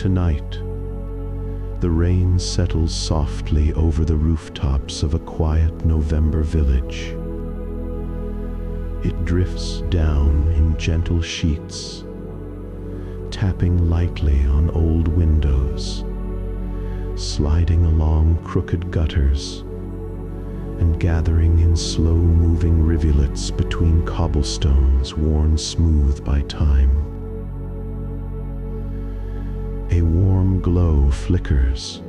Tonight, the rain settles softly over the rooftops of a quiet November village. It drifts down in gentle sheets, tapping lightly on old windows, sliding along crooked gutters, and gathering in slow-moving rivulets between cobblestones worn smooth by time. A warm glow flickers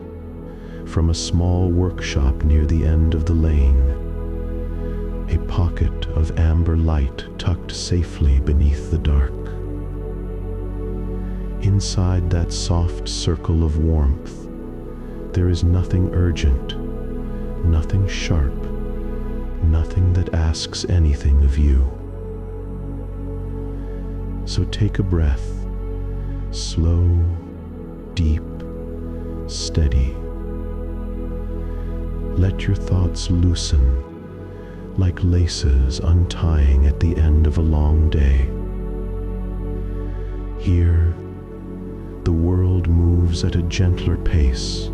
from a small workshop near the end of the lane, a pocket of amber light tucked safely beneath the dark. Inside that soft circle of warmth, there is nothing urgent, nothing sharp, nothing that asks anything of you. So take a breath, slow, deep, steady. Let your thoughts loosen like laces untying at the end of a long day. Here, the world moves at a gentler pace,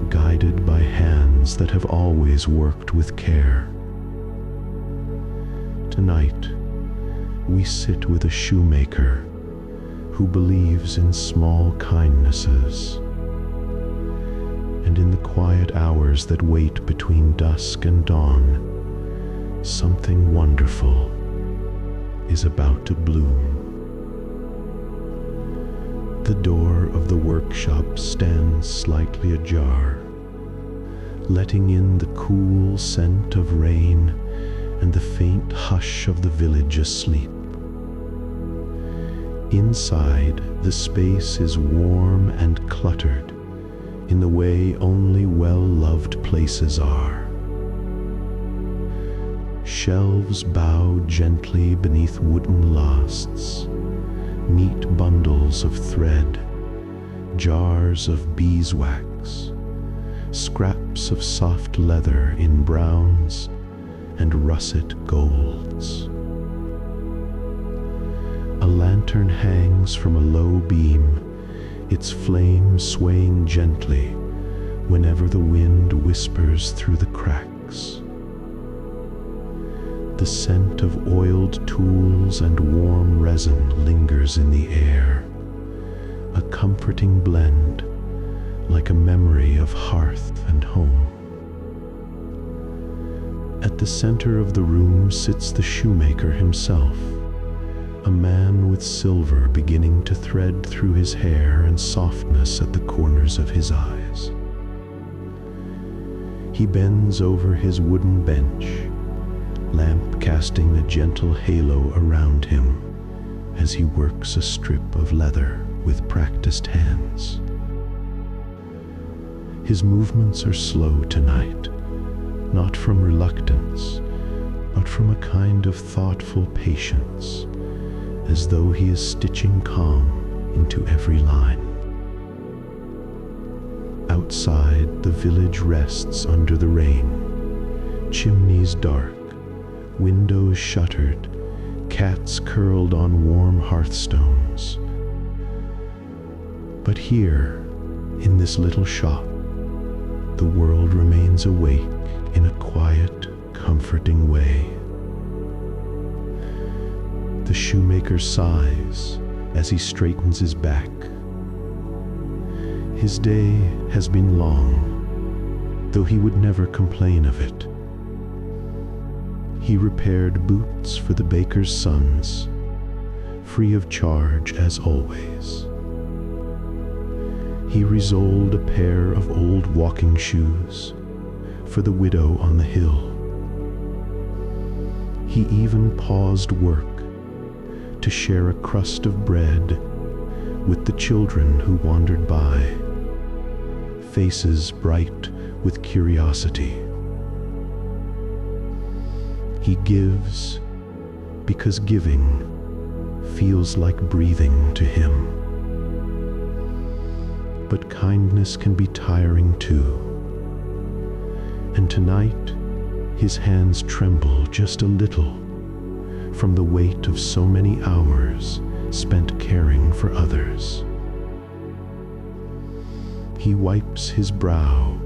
guided by hands that have always worked with care. Tonight, we sit with a shoemaker who believes in small kindnesses, and in the quiet hours that wait between dusk and dawn, something wonderful is about to bloom. The door of the workshop stands slightly ajar, letting in the cool scent of rain and the faint hush of the village asleep. Inside, the space is warm and cluttered in the way only well-loved places are. Shelves bow gently beneath wooden lasts, neat bundles of thread, jars of beeswax, scraps of soft leather in browns and russet golds. A lantern hangs from a low beam, its flame swaying gently whenever the wind whispers through the cracks. The scent of oiled tools and warm resin lingers in the air, a comforting blend, like a memory of hearth and home. At the center of the room sits the shoemaker himself, a man with silver beginning to thread through his hair and softness at the corners of his eyes. He bends over his wooden bench, lamp casting a gentle halo around him as he works a strip of leather with practiced hands. His movements are slow tonight, not from reluctance, but from a kind of thoughtful patience, as though he is stitching calm into every line. Outside, the village rests under the rain, chimneys dark, windows shuttered, cats curled on warm hearthstones. But here, in this little shop, the world remains awake in a quiet, comforting way. The shoemaker sighs as he straightens his back. His day has been long, though he would never complain of it. He repaired boots for the baker's sons, free of charge as always. He resoled a pair of old walking shoes for the widow on the hill. He even paused work to share a crust of bread with the children who wandered by, faces bright with curiosity. He gives because giving feels like breathing to him. But kindness can be tiring too. And tonight, his hands tremble just a little from the weight of so many hours spent caring for others. He wipes his brow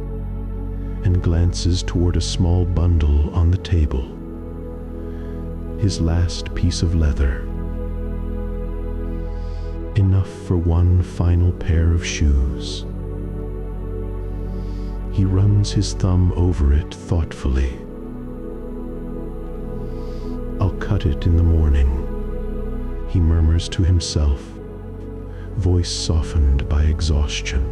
and glances toward a small bundle on the table, his last piece of leather. Enough for one final pair of shoes. He runs his thumb over it thoughtfully. "I'll cut it in the morning," he murmurs to himself, voice softened by exhaustion.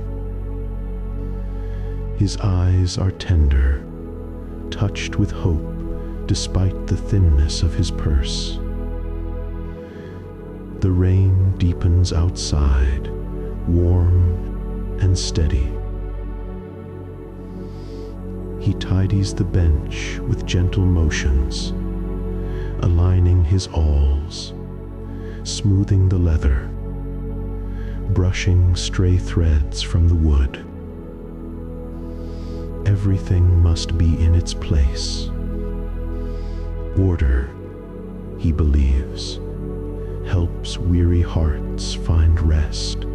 His eyes are tender, touched with hope despite the thinness of his purse. The rain deepens outside, warm and steady. He tidies the bench with gentle motions, aligning his awls, smoothing the leather, brushing stray threads from the wood. Everything must be in its place. Order, he believes, helps weary hearts find rest.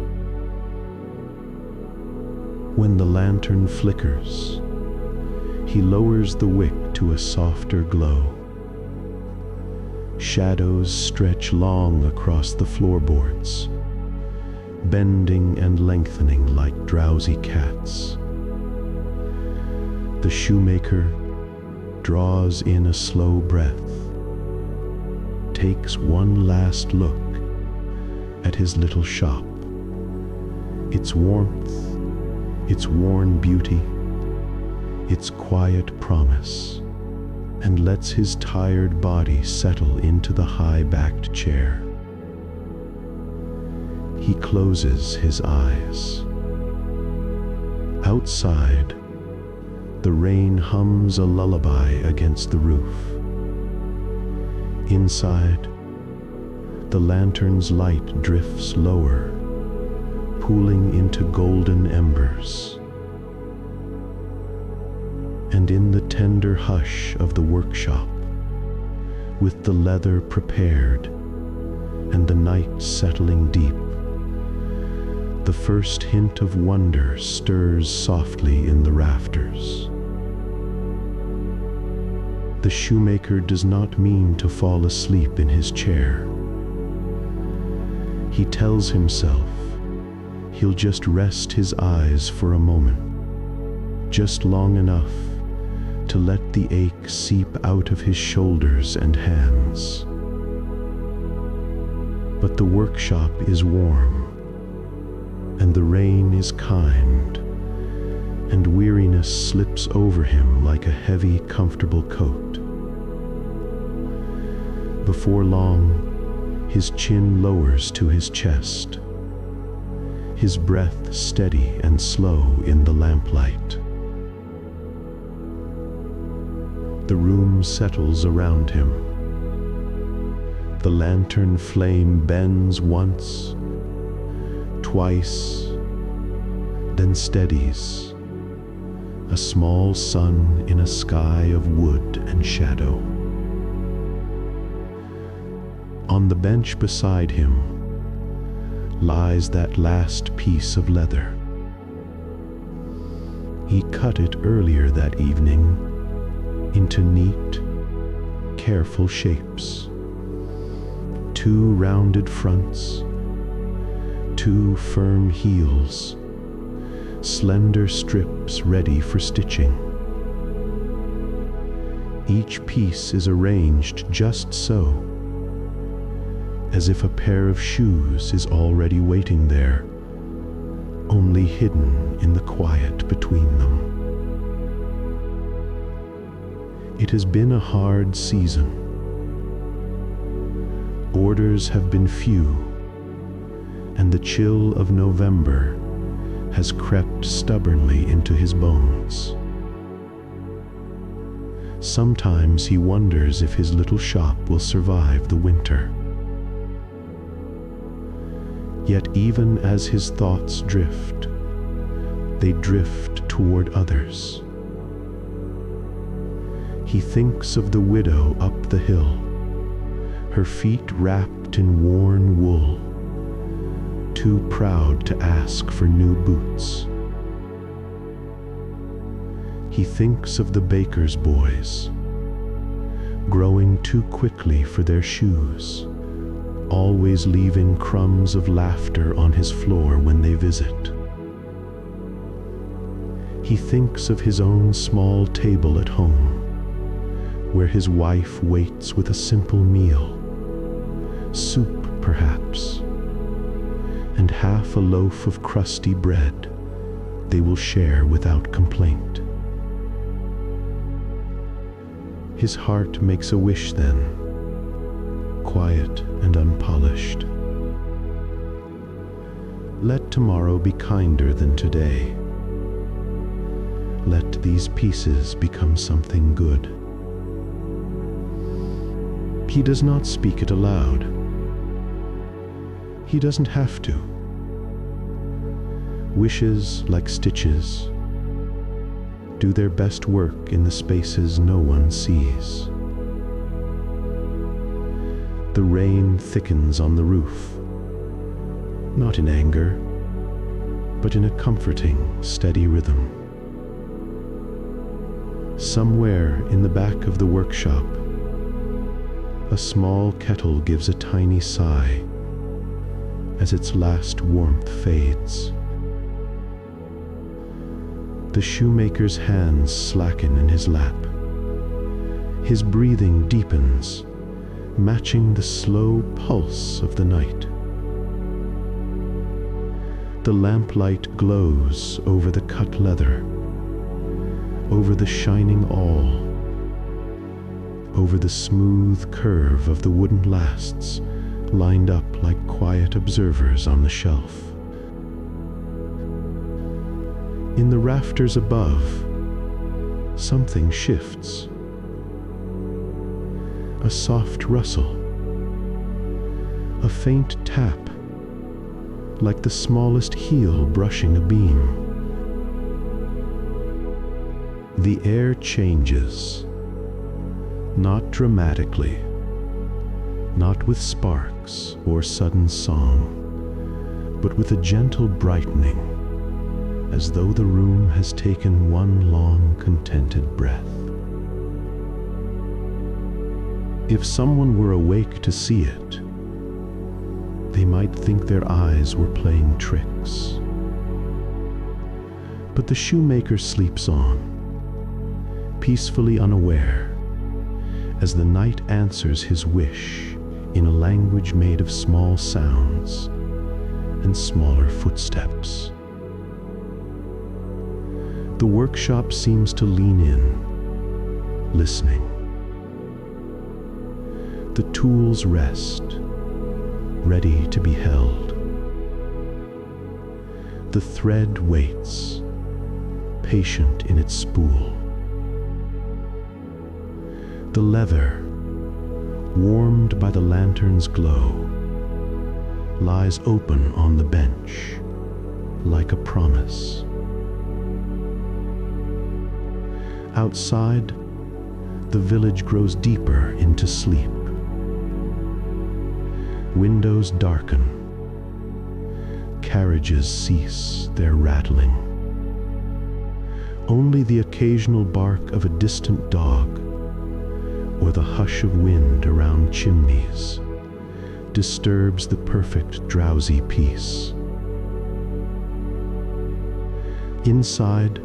When the lantern flickers, he lowers the wick to a softer glow. Shadows stretch long across the floorboards, bending and lengthening like drowsy cats. The shoemaker draws in a slow breath, takes one last look at his little shop, its warmth, its worn beauty, its quiet promise, and lets his tired body settle into the high-backed chair. He closes his eyes. Outside, the rain hums a lullaby against the roof. Inside, the lantern's light drifts lower, pooling into golden embers. And in the tender hush of the workshop, with the leather prepared and the night settling deep, the first hint of wonder stirs softly in the rafters. The shoemaker does not mean to fall asleep in his chair. He tells himself he'll just rest his eyes for a moment, just long enough to let the ache seep out of his shoulders and hands. But the workshop is warm, and the rain is kind, and weariness slips over him like a heavy, comfortable coat. Before long, his chin lowers to his chest, his breath steady and slow in the lamplight. The room settles around him. The lantern flame bends once, twice, then steadies, a small sun in a sky of wood and shadow. On the bench beside him lies that last piece of leather. He cut it earlier that evening into neat, careful shapes. 2 rounded fronts, 2 firm heels, slender strips ready for stitching. Each piece is arranged just so, as if a pair of shoes is already waiting there, only hidden in the quiet between them. It has been a hard season. Orders have been few, and the chill of November has crept stubbornly into his bones. Sometimes he wonders if his little shop will survive the winter. Yet even as his thoughts drift, they drift toward others. He thinks of the widow up the hill, her feet wrapped in worn wool, too proud to ask for new boots. He thinks of the baker's boys, growing too quickly for their shoes, always leaving crumbs of laughter on his floor when they visit. He thinks of his own small table at home, where his wife waits with a simple meal, soup perhaps, and half a loaf of crusty bread they will share without complaint. His heart makes a wish then, quiet and unpolished. Let tomorrow be kinder than today. Let these pieces become something good. He does not speak it aloud. He doesn't have to. Wishes, like stitches, do their best work in the spaces no one sees. The rain thickens on the roof, not in anger, but in a comforting, steady rhythm. Somewhere in the back of the workshop, a small kettle gives a tiny sigh as its last warmth fades. The shoemaker's hands slacken in his lap. His breathing deepens, matching the slow pulse of the night. The lamplight glows over the cut leather, over the shining awl, over the smooth curve of the wooden lasts lined up like quiet observers on the shelf. In the rafters above, something shifts. A soft rustle, a faint tap, like the smallest heel brushing a beam. The air changes, not dramatically, not with sparks or sudden song, but with a gentle brightening, as though the room has taken one long, contented breath. If someone were awake to see it, they might think their eyes were playing tricks. But the shoemaker sleeps on, peacefully unaware, as the night answers his wish in a language made of small sounds and smaller footsteps. The workshop seems to lean in, listening. The tools rest, ready to be held. The thread waits, patient in its spool. The leather, warmed by the lantern's glow, lies open on the bench, like a promise. Outside, the village grows deeper into sleep. Windows darken. Carriages cease their rattling. Only the occasional bark of a distant dog or the hush of wind around chimneys disturbs the perfect drowsy peace. Inside,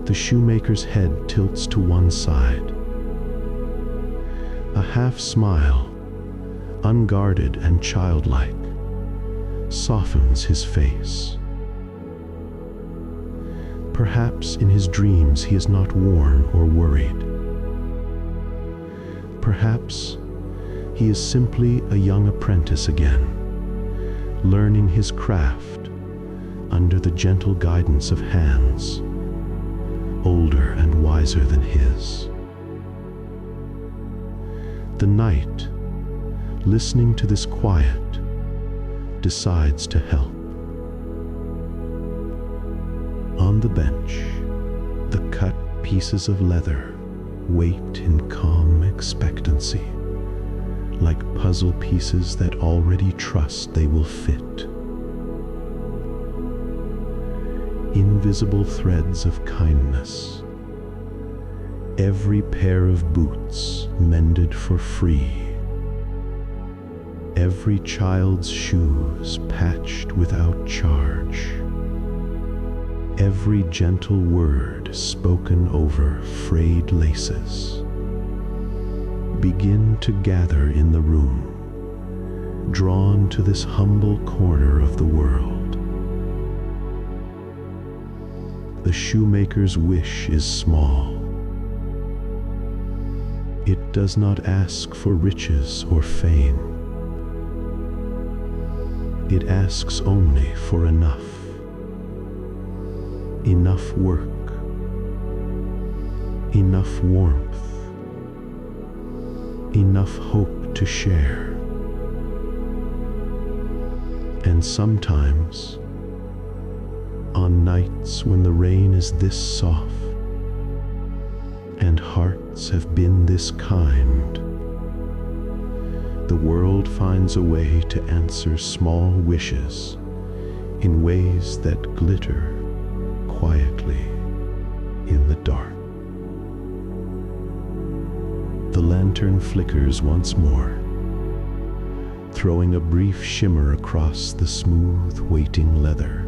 the shoemaker's head tilts to one side. A half smile, unguarded and childlike, softens his face. Perhaps in his dreams he is not worn or worried. Perhaps he is simply a young apprentice again, learning his craft under the gentle guidance of hands older and wiser than his. The night, listening to this quiet, decides to help. On the bench, the cut pieces of leather wait in calm expectancy, like puzzle pieces that already trust they will fit. Invisible threads of kindness every pair of boots mended for free, every child's shoes patched without charge, every gentle word spoken over frayed laces, begin to gather in the room, drawn to this humble corner of the world. The shoemaker's wish is small. It does not ask for riches or fame. It asks only for enough. Enough work. Enough warmth. Enough hope to share. And sometimes, on nights when the rain is this soft, and hearts have been this kind, the world finds a way to answer small wishes in ways that glitter quietly in the dark. The lantern flickers once more, throwing a brief shimmer across the smooth, waiting leather.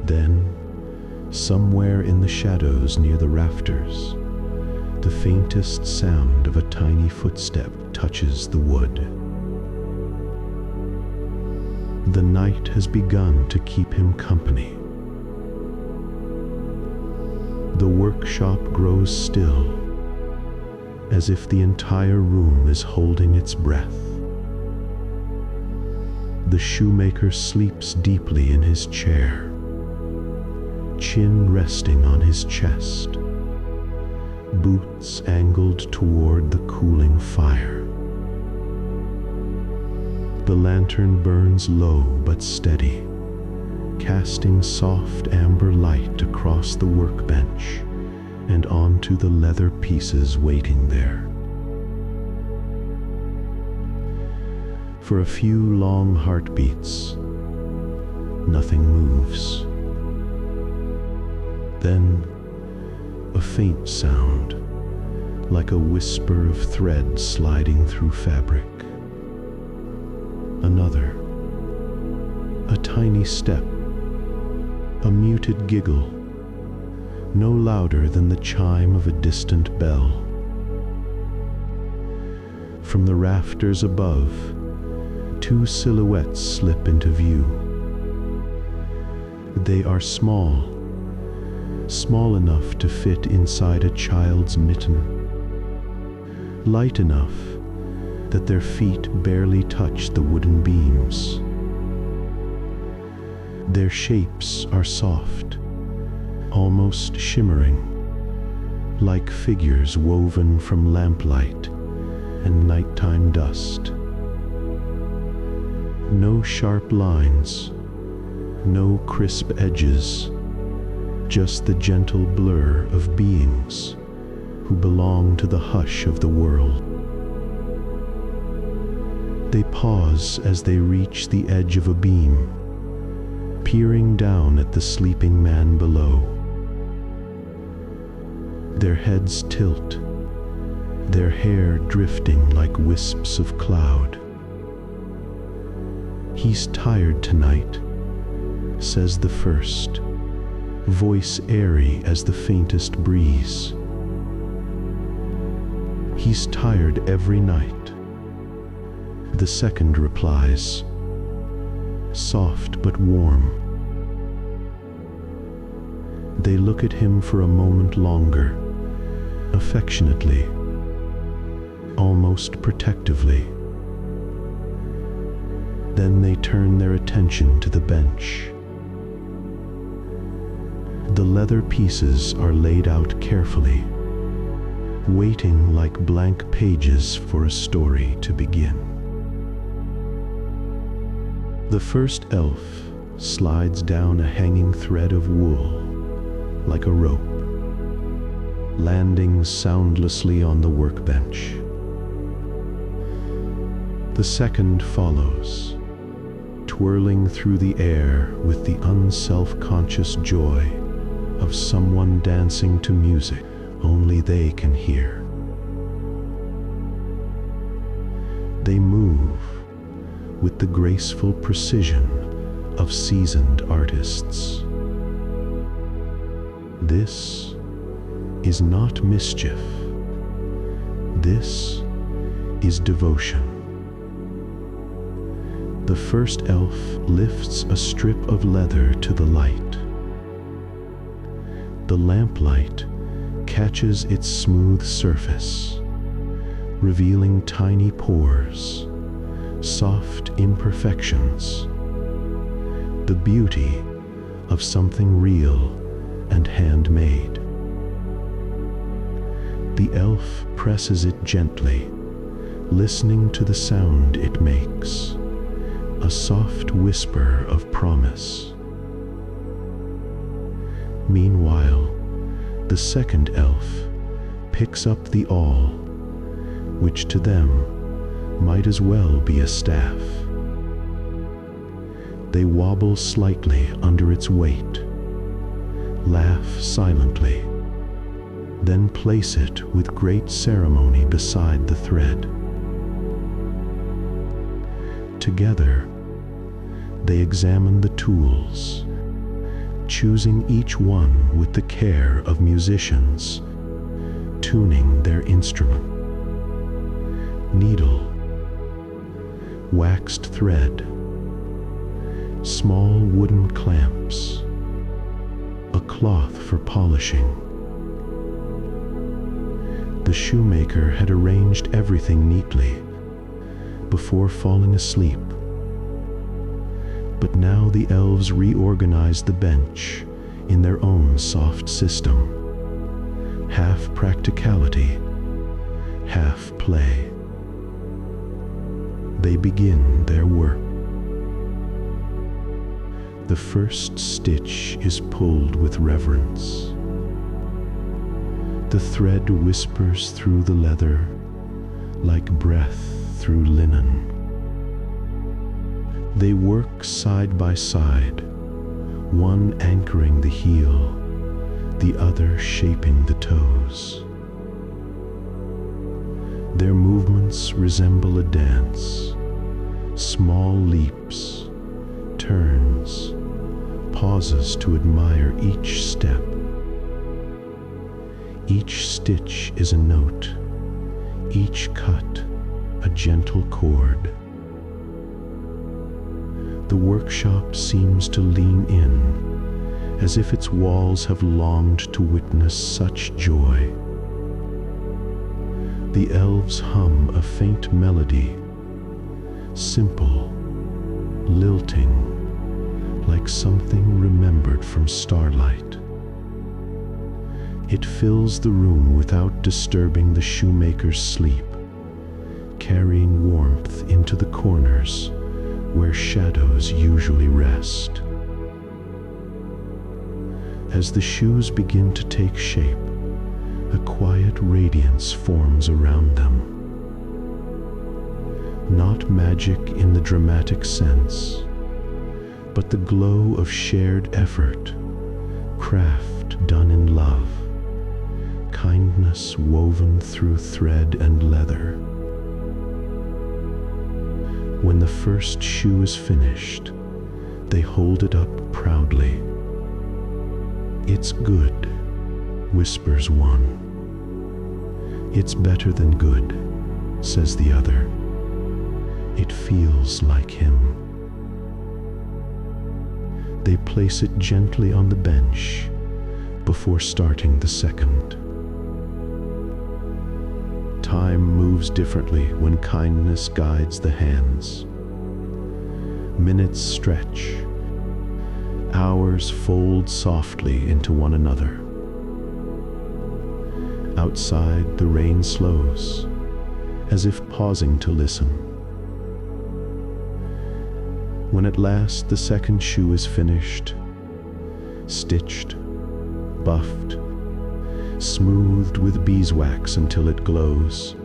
Then, somewhere in the shadows near the rafters, the faintest sound of a tiny footstep touches the wood. The night has begun to keep him company. The workshop grows still, as if the entire room is holding its breath. The shoemaker sleeps deeply in his chair, chin resting on his chest, boots angled toward the cooling fire. The lantern burns low but steady, casting soft amber light across the workbench and onto the leather pieces waiting there. For a few long heartbeats, nothing moves. Then, a faint sound, like a whisper of thread sliding through fabric. Another, a tiny step, a muted giggle, no louder than the chime of a distant bell. From the rafters above, two silhouettes slip into view. They are small enough to fit inside a child's mitten, light enough that their feet barely touch the wooden beams. Their shapes are soft, almost shimmering, like figures woven from lamplight and nighttime dust. No sharp lines, no crisp edges, just the gentle blur of beings who belong to the hush of the world. They pause as they reach the edge of a beam, peering down at the sleeping man below. Their heads tilt, their hair drifting like wisps of cloud. "He's tired tonight," says the first, voice airy as the faintest breeze. "He's tired every night," the second replies, soft but warm. They look at him for a moment longer, affectionately, almost protectively. Then they turn their attention to the bench. The leather pieces are laid out carefully, waiting like blank pages for a story to begin. The first elf slides down a hanging thread of wool, like a rope, landing soundlessly on the workbench. The second follows, twirling through the air with the unself-conscious joy of someone dancing to music only they can hear. They move with the graceful precision of seasoned artists. This is not mischief. This is devotion. The first elf lifts a strip of leather to the light. The lamplight catches its smooth surface, revealing tiny pores, soft imperfections, the beauty of something real and handmade. The elf presses it gently, listening to the sound it makes, a soft whisper of promise. Meanwhile, the second elf picks up the awl, which to them might as well be a staff. They wobble slightly under its weight, laugh silently, then place it with great ceremony beside the thread. Together, they examine the tools, choosing each one with the care of musicians, tuning their instrument. Needle, waxed thread, small wooden clamps, a cloth for polishing. The shoemaker had arranged everything neatly before falling asleep. But now the elves reorganized the bench in their own soft system, half practicality, half play. They begin their work. The first stitch is pulled with reverence. The thread whispers through the leather like breath through linen. They work side by side, one anchoring the heel, the other shaping the toes. Their movements resemble a dance, small leaps, turns, pauses to admire each step. Each stitch is a note, each cut a gentle chord. The workshop seems to lean in, as if its walls have longed to witness such joy. The elves hum a faint melody, simple, lilting, like something remembered from starlight. It fills the room without disturbing the shoemaker's sleep, carrying warmth into the corners where shadows usually rest. As the shoes begin to take shape, a quiet radiance forms around them. Not magic in the dramatic sense, but the glow of shared effort, craft done in love, kindness woven through thread and leather. When the first shoe is finished, they hold it up proudly. "It's good," whispers one. "It's better than good," says the other. "It feels like him." They place it gently on the bench before starting the second. Time moves differently when kindness guides the hands. Minutes stretch. Hours fold softly into one another. Outside, the rain slows, as if pausing to listen. When at last the second shoe is finished, stitched, buffed, smoothed with beeswax until it glows,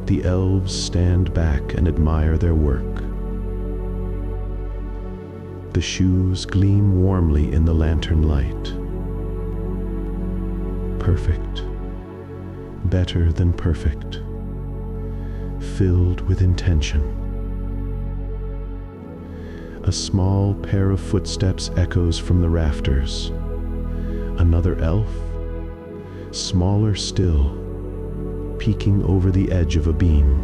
the elves stand back and admire their work. The shoes gleam warmly in the lantern light, perfect, better than perfect, filled with intention. A small pair of footsteps echoes from the rafters. Another elf, smaller still, peeking over the edge of a beam.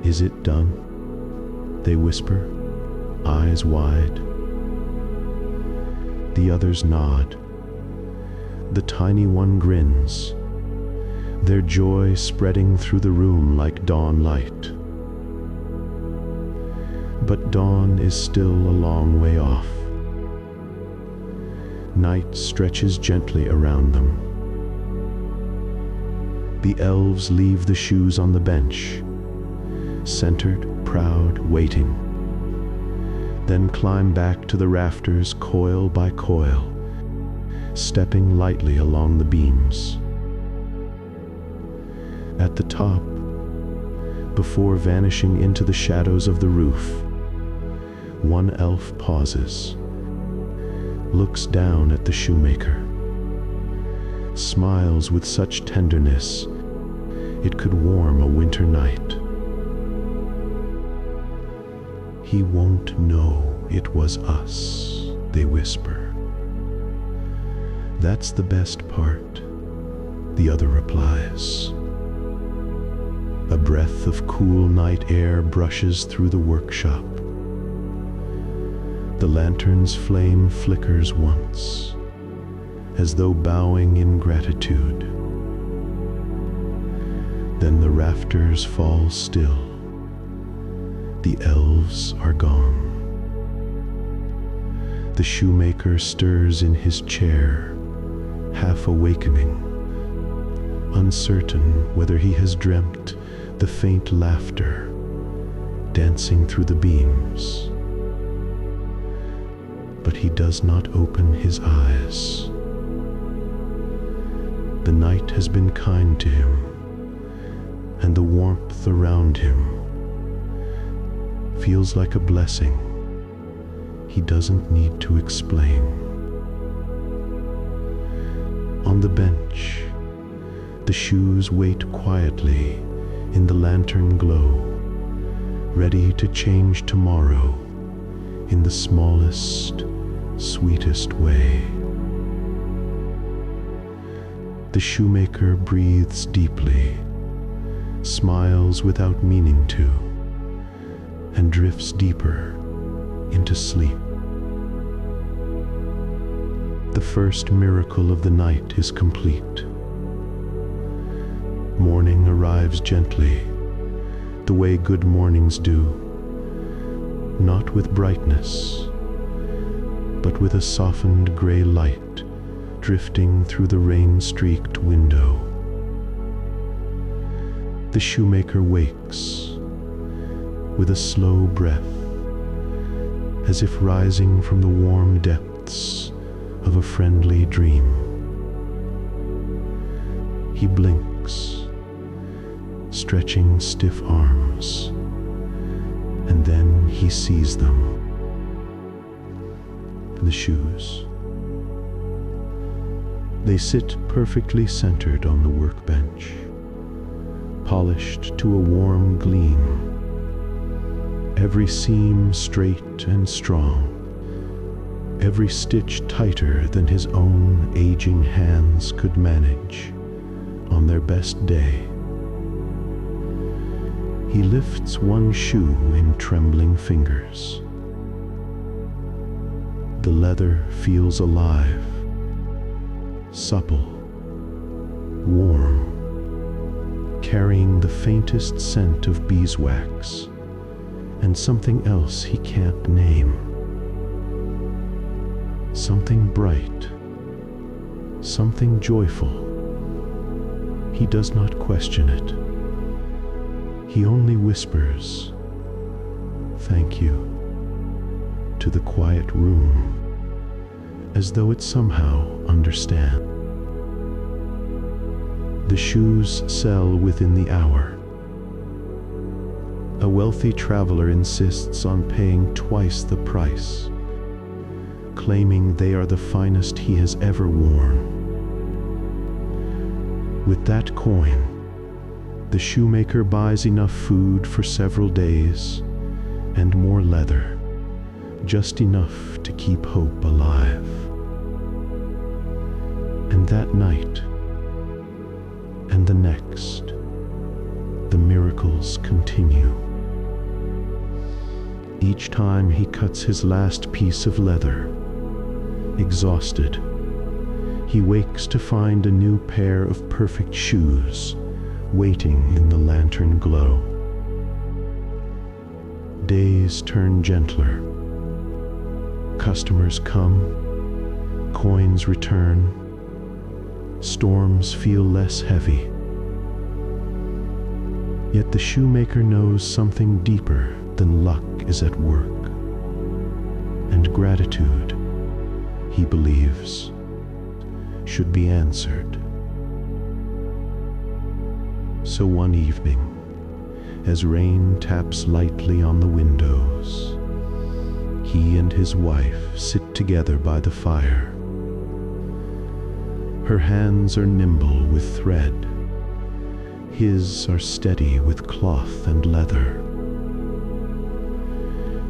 "Is it done?" they whisper, eyes wide. The others nod. The tiny one grins, their joy spreading through the room like dawn light. But dawn is still a long way off. Night stretches gently around them. The elves leave the shoes on the bench, centered, proud, waiting, then climb back to the rafters coil by coil, stepping lightly along the beams. At the top, before vanishing into the shadows of the roof, one elf pauses, looks down at the shoemaker, smiles with such tenderness it could warm a winter night. "He won't know it was us," they whisper. "That's the best part," the other replies. A breath of cool night air brushes through the workshop. The lantern's flame flickers once, as though bowing in gratitude. Then the rafters fall still. The elves are gone. The shoemaker stirs in his chair, half awakening, uncertain whether he has dreamt the faint laughter dancing through the beams. But he does not open his eyes. The night has been kind to him, and the warmth around him feels like a blessing he doesn't need to explain. On the bench, the shoes wait quietly in the lantern glow, ready to change tomorrow in the smallest, sweetest way. The shoemaker breathes deeply, smiles without meaning to, and drifts deeper into sleep. The first miracle of the night is complete. Morning arrives gently, the way good mornings do, not with brightness, but with a softened gray light drifting through the rain-streaked window. The shoemaker wakes with a slow breath, as if rising from the warm depths of a friendly dream. He blinks, stretching stiff arms, and then he sees them. The shoes. They sit perfectly centered on the workbench, polished to a warm gleam, every seam straight and strong, every stitch tighter than his own aging hands could manage on their best day. He lifts one shoe in trembling fingers. The leather feels alive, supple, warm, carrying the faintest scent of beeswax and something else he can't name. Something bright, something joyful. He does not question it. He only whispers, "Thank you," to the quiet room, as though it somehow understands. The shoes sell within the hour. A wealthy traveler insists on paying twice the price, claiming they are the finest he has ever worn. With that coin, the shoemaker buys enough food for several days and more leather, just enough to keep hope alive. And that night, and the next, the miracles continue. Each time he cuts his last piece of leather, exhausted, he wakes to find a new pair of perfect shoes waiting in the lantern glow. Days turn gentler. Customers come, coins return, storms feel less heavy. Yet the shoemaker knows something deeper than luck is at work, and gratitude, he believes, should be answered. So one evening, as rain taps lightly on the windows, he and his wife sit together by the fire. Her hands are nimble with thread, his are steady with cloth and leather.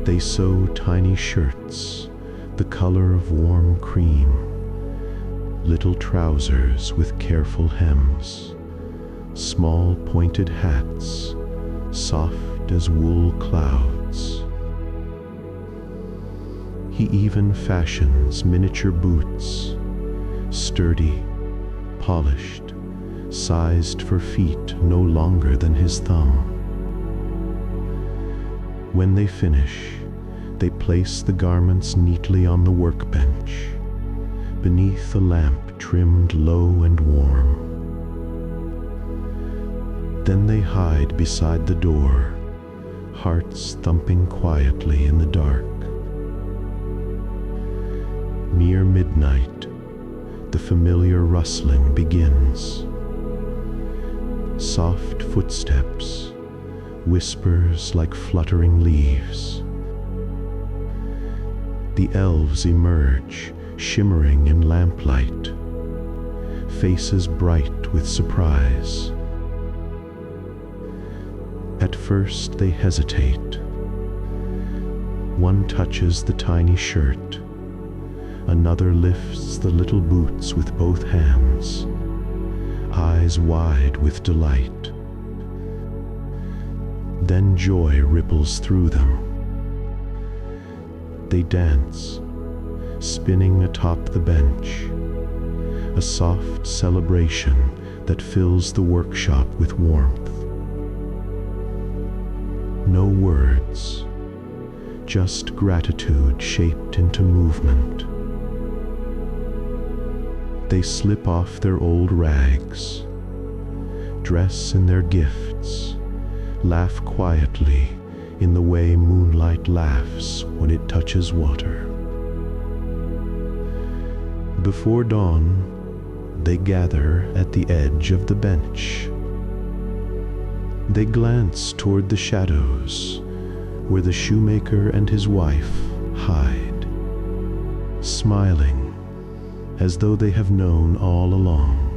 They sew tiny shirts, the color of warm cream, little trousers with careful hems, small pointed hats, soft as wool clouds. He even fashions miniature boots, sturdy, polished, sized for feet no longer than his thumb. When they finish, they place the garments neatly on the workbench, beneath a lamp trimmed low and warm. Then they hide beside the door, hearts thumping quietly in the dark. Near midnight, the familiar rustling begins. Soft footsteps, whispers like fluttering leaves. The elves emerge, shimmering in lamplight, faces bright with surprise. At first they hesitate. One touches the tiny shirt, another lifts the little boots with both hands, eyes wide with delight. Then joy ripples through them. They dance, spinning atop the bench, a soft celebration that fills the workshop with warmth. No words, just gratitude shaped into movement. They slip off their old rags, dress in their gifts, laugh quietly in the way moonlight laughs when it touches water. Before dawn, they gather at the edge of the bench. They glance toward the shadows where the shoemaker and his wife hide, smiling as though they have known all along.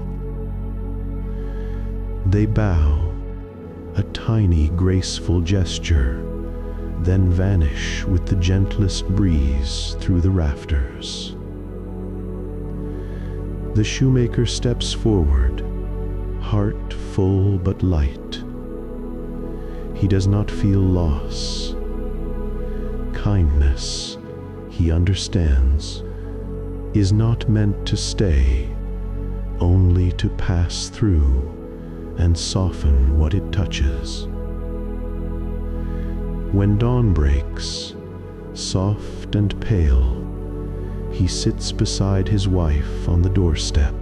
They bow, a tiny, graceful gesture, then vanish with the gentlest breeze through the rafters. The shoemaker steps forward, heart full but light. He does not feel loss. Kindness, he understands, is not meant to stay, only to pass through and soften what it touches. When dawn breaks, soft and pale, he sits beside his wife on the doorstep.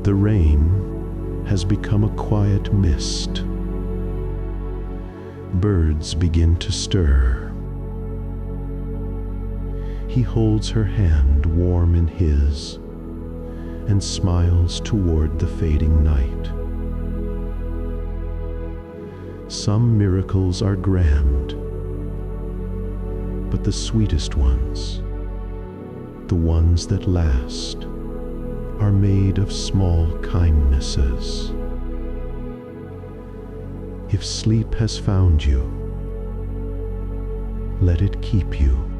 The rain has become a quiet mist. Birds begin to stir. He holds her hand warm in his and smiles toward the fading night. Some miracles are grand, but the sweetest ones, the ones that last, are made of small kindnesses. If sleep has found you, let it keep you.